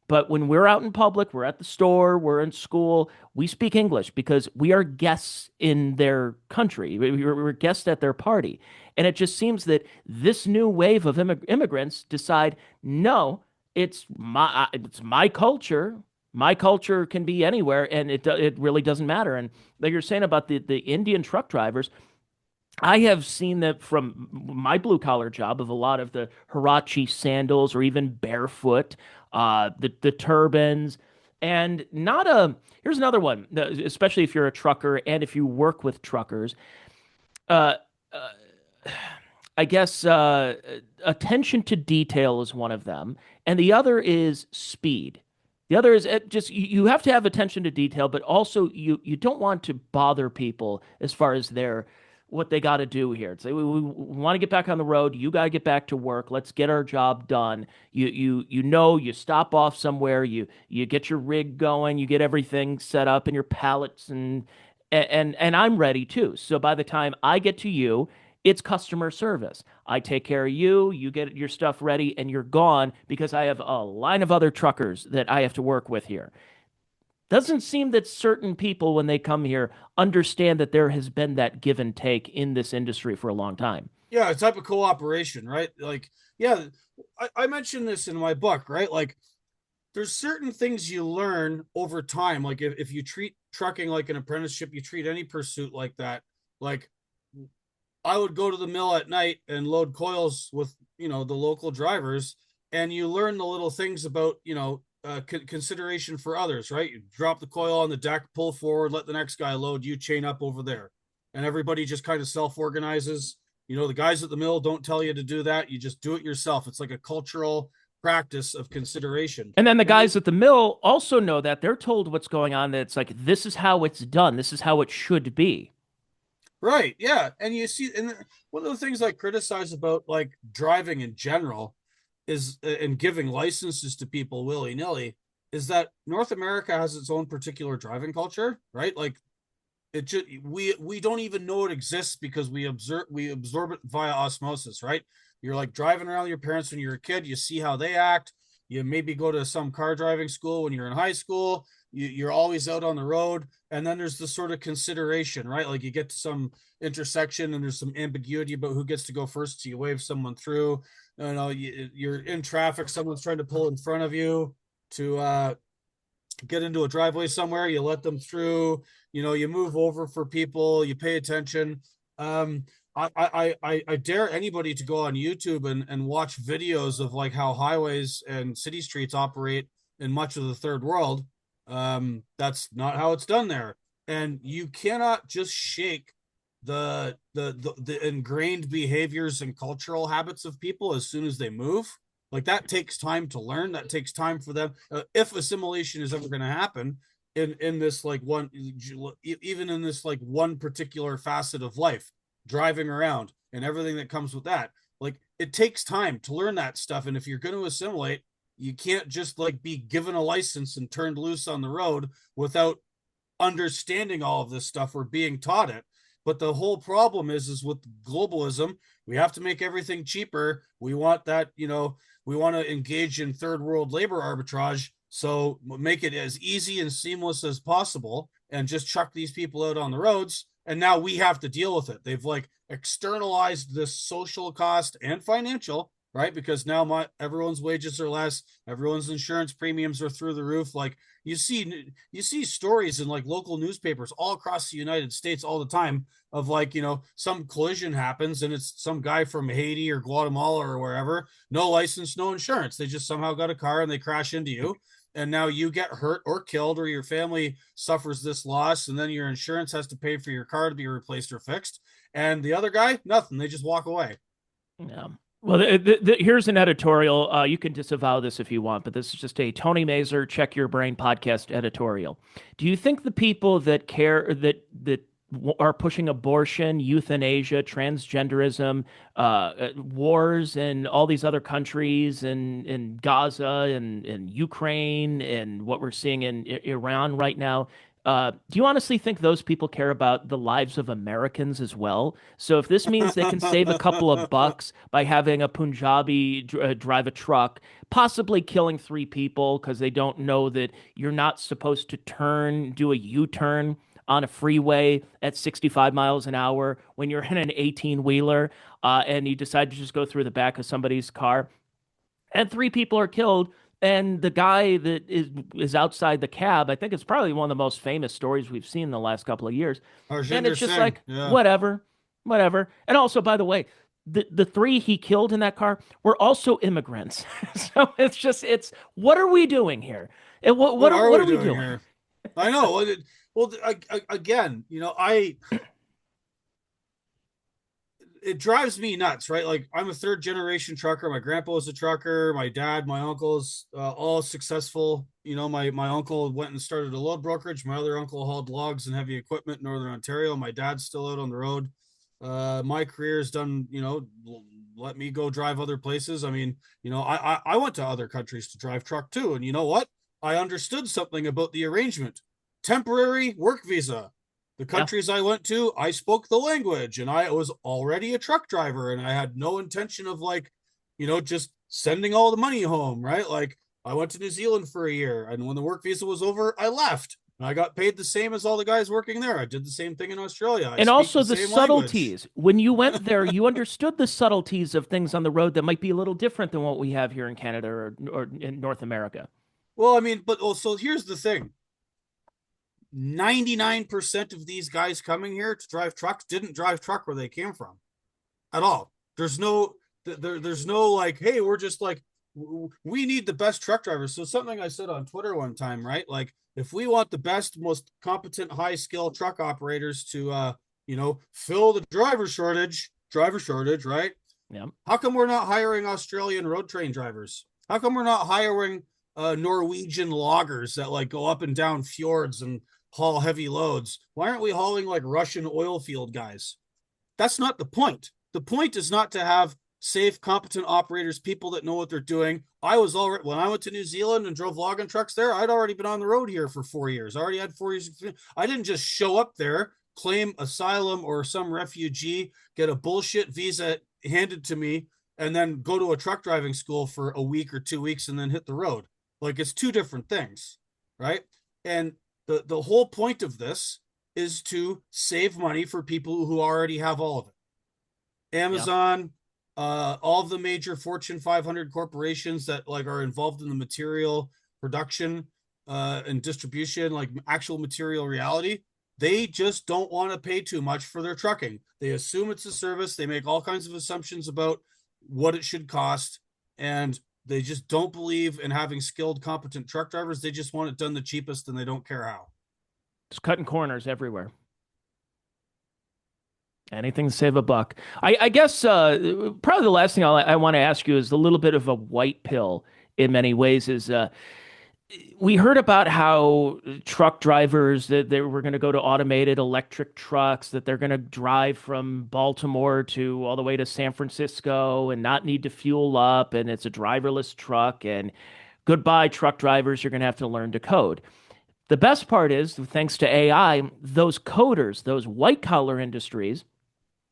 A: But when we're out in public, we're at the store, we're in school, we speak English because we are guests in their country. We're guests at their party. And it just seems that this new wave of immigrants decide, no, it's my culture. My culture can be anywhere, and it really doesn't matter. And like you're saying about the Indian truck drivers, I have seen that from my blue collar job of a lot of the Hirachi sandals or even barefoot, the turbans, and not a. Here's another one, especially if you're a trucker and if you work with truckers. Uh, uh, I guess attention to detail is one of them, and the other is speed. The other is just you have to have attention to detail, but also you don't want to bother people as far as their what they got to do here. It's like we want to get back on the road. You got to get back to work. Let's get our job done. You stop off somewhere. You get your rig going. You get everything set up and your pallets and I'm ready too. So by the time I get to you, it's customer service. I take care of you, you get your stuff ready, and you're gone because I have a line of other truckers that I have to work with here. Doesn't seem that certain people, when they come here, understand that there has been that give and take in this industry for a long time.
B: Yeah, a type of cooperation, right? Like, yeah, I mentioned this in my book, right? Like, there's certain things you learn over time. Like, if you treat trucking like an apprenticeship, you treat any pursuit like that. Like, I would go to the mill at night and load coils with, the local drivers, and you learn the little things about, consideration for others, right? You drop the coil on the deck, pull forward, let the next guy load, you chain up over there. And everybody just kind of self organizes. The guys at the mill don't tell you to do that. You just do it yourself. It's like a cultural practice of consideration.
A: And then the
B: And
A: guys at the mill also know that they're told what's going on, that it's like, this is how it's done, this is how it should be.
B: right, yeah. And you see, and one of the things I criticize about like driving in general is and giving licenses to people willy-nilly is that North America has its own particular driving culture, right? Like it just we don't even know it exists because we absorb it via osmosis, right? You're like driving around with your parents when you're a kid, you see how they act. You maybe go to some car driving school when you're in high school. You're always out on the road, and then there's the sort of consideration, right? Like you get to some intersection and there's some ambiguity about who gets to go first, so you wave someone through. You're in traffic, someone's trying to pull in front of you to get into a driveway somewhere, you let them through, you move over for people, you pay attention. I dare anybody to go on YouTube and watch videos of like how highways and city streets operate in much of the third world. That's not how it's done there. And you cannot just shake the ingrained behaviors and cultural habits of people as soon as they move. Like that takes time to learn. That takes time for them. If assimilation is ever going to happen in this like one, even in this like one particular facet of life, driving around and everything that comes with that, like it takes time to learn that stuff. And if you're going to assimilate, you can't just like be given a license and turned loose on the road without understanding all of this stuff or being taught it. But the whole problem is with globalism, we have to make everything cheaper. We want that, we want to engage in third world labor arbitrage. So make it as easy and seamless as possible and just chuck these people out on the roads. And now we have to deal with it. They've like externalized this social cost and financial, right? Because now my everyone's wages are less, everyone's insurance premiums are through the roof. Like you see stories in like local newspapers all across the United States all the time of like, some collision happens and it's some guy from Haiti or Guatemala or wherever, no license, no insurance. They just somehow got a car and they crash into you. And now you get hurt or killed, or your family suffers this loss, and then your insurance has to pay for your car to be replaced or fixed. And the other guy, nothing. They just walk away.
A: Yeah. Well, here's an editorial. You can disavow this if you want, but this is just a Tony Mazur Check Your Brain podcast editorial. Do you think the people that care that are pushing abortion, euthanasia, transgenderism, wars in all these other countries, in Gaza and Ukraine, and what we're seeing in Iran right now? Do you honestly think those people care about the lives of Americans as well? So if this means they can save a couple of bucks by having a Punjabi drive a truck, possibly killing three people because they don't know that you're not supposed to do a U-turn on a freeway at 65 miles an hour when you're in an 18-wheeler, and you decide to just go through the back of somebody's car, and three people are killed. And the guy that is outside the cab, I think it's probably one of the most famous stories we've seen in the last couple of years. And
B: Harjinder
A: it's just
B: Singh,
A: like,
B: yeah.
A: whatever, whatever. And also, by the way, the three he killed in that car were also immigrants. So it's what are we doing here? And
B: What are
A: what
B: we
A: are we
B: doing
A: doing?
B: here? I know. Well, again, I it drives me nuts, right? Like I'm a third generation trucker. My grandpa was a trucker. My dad, my uncles, all successful. My uncle went and started a load brokerage. My other uncle hauled logs and heavy equipment in Northern Ontario. My dad's still out on the road. My career's done. Let me go drive other places. I mean, I went to other countries to drive truck too, and you know what? I understood something about the arrangement. Temporary work visa. The
A: Yeah.
B: countries I went to, I spoke the language and I was already a truck driver and I had no intention of like, just sending all the money home, right? Like I went to New Zealand for a year and when the work visa was over, I left. And I got paid the same as all the guys working there. I did the same thing in Australia. I
A: And
B: speak
A: also
B: the
A: the
B: same language.
A: subtleties. When you went there, you understood the subtleties of things on the road that might be a little different than what we have here in Canada or in North America.
B: Well, I mean, but also here's the thing. 99% of these guys coming here to drive trucks didn't drive truck where they came from at all. There's no like, hey, we're just like we need the best truck drivers. So something I said on Twitter one time, right? Like if we want the best, most competent, high skill truck operators to fill the driver shortage, right?
A: Yeah.
B: How come we're not hiring Australian road train drivers? How come we're not hiring Norwegian loggers that like go up and down fjords and haul heavy loads? Why aren't we hauling like Russian oil field guys? That's not the point. The point is not to have safe, competent operators, people that know what they're doing. I was already when I went to New Zealand and drove logging trucks there, I'd already been on the road here for 4 years. I already had 4 years experience. I didn't just show up there, claim asylum or some refugee, get a bullshit visa handed to me, and then go to a truck driving school for a week or 2 weeks and then hit the road. Like it's two different things, right? And the whole point of this is to save money for people who already have all of it.
A: Yeah.
B: Amazon, all of the major Fortune 500 corporations that like are involved in the material production and distribution, like actual material reality, they just don't want to pay too much for their trucking. They assume it's a service. They make all kinds of assumptions about what it should cost, and they just don't believe in having skilled, competent truck drivers. They just want it done the cheapest, and they don't care how.
A: Just cutting corners everywhere. Anything to save a buck. I guess probably the last thing I want to ask you is a little bit of a white pill in many ways is we heard about how truck drivers that they were going to go to automated electric trucks, that they're going to drive from Baltimore to all the way to San Francisco and not need to fuel up, and it's a driverless truck. And goodbye, truck drivers, you're going to have to learn to code. The best part is, thanks to AI, those coders, those white collar industries,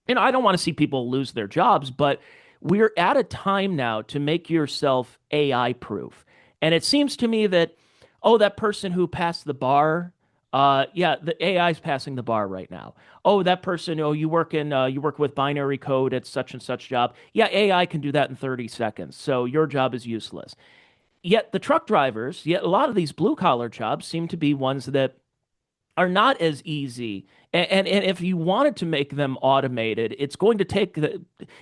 A: I don't want to see people lose their jobs, but we're at a time now to make yourself AI proof. And it seems to me that, oh, that person who passed the bar Yeah, the AI is passing the bar right now. Oh, that person, oh, you work with binary code at such and such job. Yeah, AI can do that in 30 seconds. So your job is useless. Yet the truck drivers, yet a lot of these blue collar jobs seem to be ones that are not as easy. And if you wanted to make them automated, it's going to take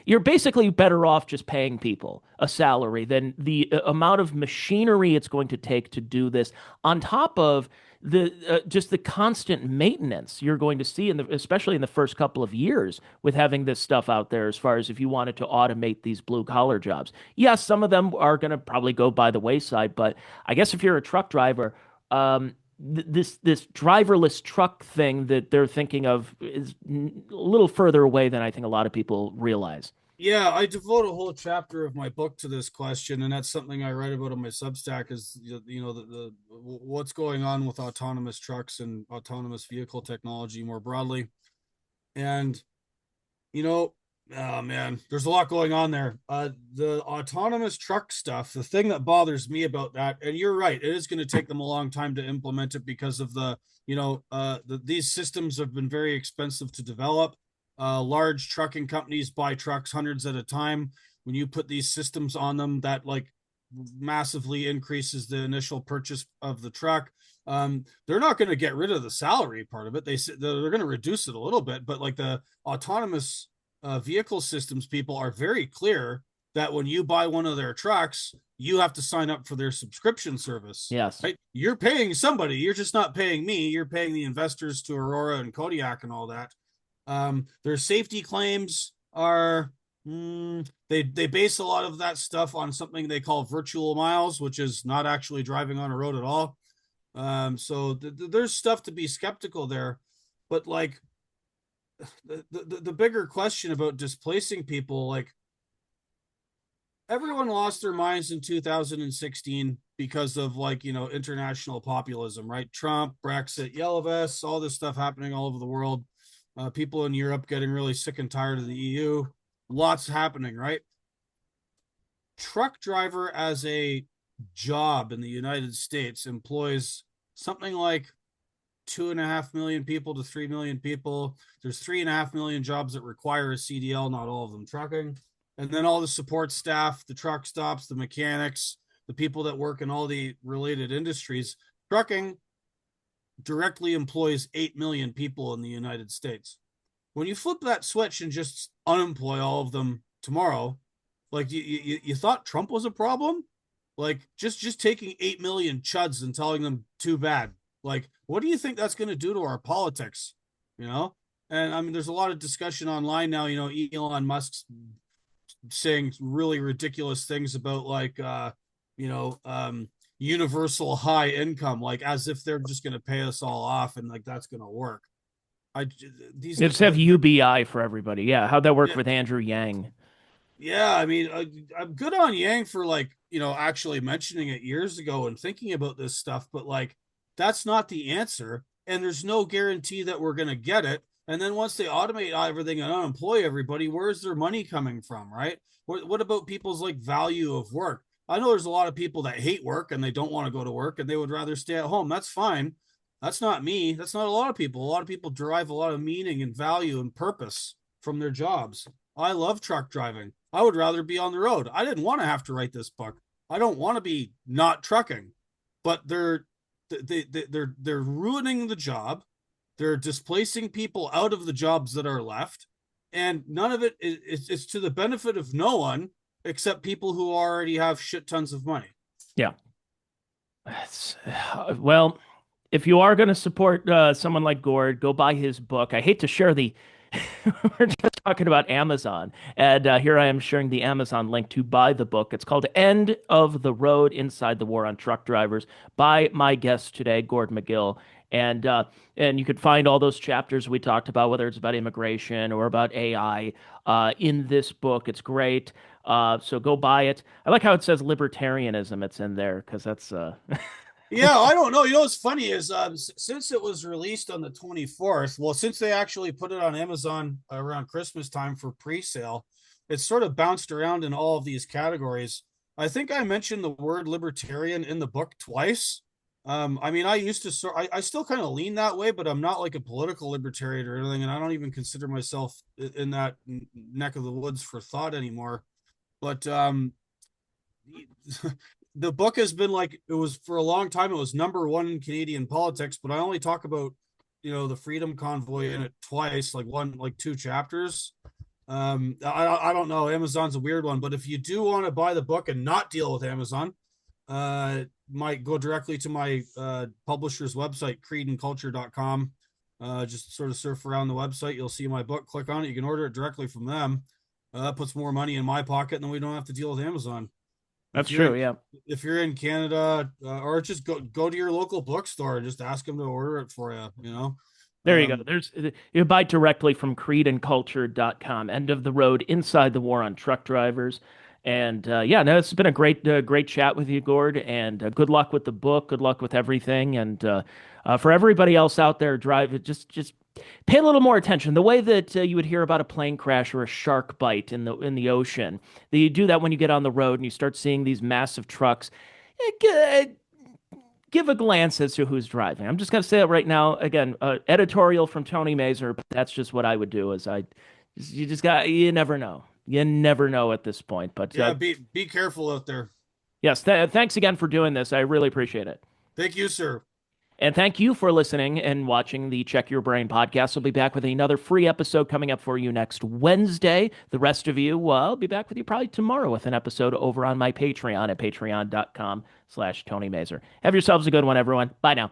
A: you're basically better off just paying people a salary than the amount of machinery it's going to take to do this on top of the just the constant maintenance you're going to see especially in the first couple of years with having this stuff out there as far as if you wanted to automate these blue collar jobs. Yes, some of them are going to probably go by the wayside, but I guess if you're a truck driver, this driverless truck thing that they're thinking of is a little further away than I think a lot of people realize.
B: Yeah, I devote a whole chapter of my book to this question, and that's something I write about on my Substack. Is the what's going on with autonomous trucks and autonomous vehicle technology more broadly, and you know, oh man, there's a lot going on there. The autonomous truck stuff, the thing that bothers me about that, and you're right, it is going to take them a long time to implement it because of these systems have been very expensive to develop. Large trucking companies buy trucks hundreds at a time. When you put these systems on them, that like massively increases the initial purchase of the truck. They're not going to get rid of the salary part of it. They're going to reduce it a little bit, but like the autonomous vehicle systems people are very clear that when you buy one of their trucks, you have to sign up for their subscription service.
A: Yes.
B: Right? You're paying somebody. You're just not paying me. You're paying the investors to Aurora and Kodiak and all that. Their safety claims are they base a lot of that stuff on something they call virtual miles, which is not actually driving on a road at all. So there's stuff to be skeptical there, but like the bigger question about displacing people, like everyone lost their minds in 2016 because of like international populism, right? Trump, Brexit, Yellow Vests, all this stuff happening all over the world. People in Europe getting really sick and tired of the EU. Lots happening, right? Truck driver as a job in the United States employs something like 2.5 million people to 3 million people. There's 3.5 million jobs that require a CDL, not all of them trucking. And then all the support staff, the truck stops, the mechanics, the people that work in all the related industries. Trucking directly employs 8 million people in the United States. When you flip that switch and just unemploy all of them tomorrow, like you thought Trump was a problem? Like just taking 8 million chuds and telling them too bad. Like, what do you think that's going to do to our politics? You know? And I mean, there's a lot of discussion online now, Elon Musk's saying really ridiculous things about like, universal high income, like as if they're just going to pay us all off and like that's going to work. I these
A: Just have UBI for everybody. Yeah. How'd that work
B: yeah,
A: with Andrew Yang?
B: yeah, I mean, I'm good on Yang for like, actually mentioning it years ago and thinking about this stuff, but like that's not the answer. And there's no guarantee that we're going to get it. And then once they automate everything and unemploy everybody, where's their money coming from, right? What about people's like value of work? I know there's a lot of people that hate work and they don't want to go to work and they would rather stay at home. That's fine. That's not me. That's not a lot of people. A lot of people derive a lot of meaning and value and purpose from their jobs. I love truck driving. I would rather be on the road. I didn't want to have to write this book. I don't want to be not trucking, but they're ruining the job. They're displacing people out of the jobs that are left, and none of it's to the benefit of no one except people who already have shit tons of money.
A: Yeah. Well, if you are going to support someone like Gord, go buy his book. I hate to share the. We're just talking about Amazon, and here I am sharing the Amazon link to buy the book. It's called "End of the Road: Inside the War on Truck Drivers" by my guest today, Gord Magill. And you could find all those chapters we talked about, whether it's about immigration or about AI, in this book. It's great. So go buy it. I like how it says libertarianism. It's in there because that's
B: Yeah, I don't know. What's funny is since it was released on the 24th, well, since they actually put it on Amazon around Christmas time for pre-sale, it's sort of bounced around in all of these categories. I think I mentioned the word libertarian in the book twice. I mean, I used to sort. I still kind of lean that way, but I'm not like a political libertarian or anything, and I don't even consider myself in that neck of the woods for thought anymore. But the book has been like it was for a long time. It was number one in Canadian politics, but I only talk about the Freedom Convoy in it twice, like two chapters. I don't know. Amazon's a weird one, but if you do want to buy the book and not deal with Amazon, might go directly to my publisher's website, creedandculture.com. Just sort of surf around the website. You'll see my book. Click on it. You can order it directly from them. That puts more money in my pocket, and then we don't have to deal with Amazon.
A: That's
B: If you're
A: true.
B: in,
A: Yeah.
B: if you're in Canada, or just go to your local bookstore and just ask them to order it for you.
A: There you go.
B: Um,
A: There's you buy directly from creedandculture.com. End of the road inside the war on truck drivers. And yeah, no, it's been a great chat with you, Gord. And good luck with the book. Good luck with everything. And for everybody else out there, just pay a little more attention. The way that you would hear about a plane crash or a shark bite in the ocean, that you do that when you get on the road and you start seeing these massive trucks. Give a glance as to who's driving. I'm just going to say it right now. Again, editorial from Tony Mazur, but that's just what I would do. You never know. You never know at this point. But
B: yeah, be careful out there.
A: yes, thanks again for doing this. I really appreciate it.
B: Thank you, sir.
A: And thank you for listening and watching the Check Your Brain podcast. I'll be back with another free episode coming up for you next Wednesday. The rest of you, well, I'll be back with you probably tomorrow with an episode over on my Patreon at patreon.com/Tony Mazur. Have yourselves a good one, everyone. Bye now.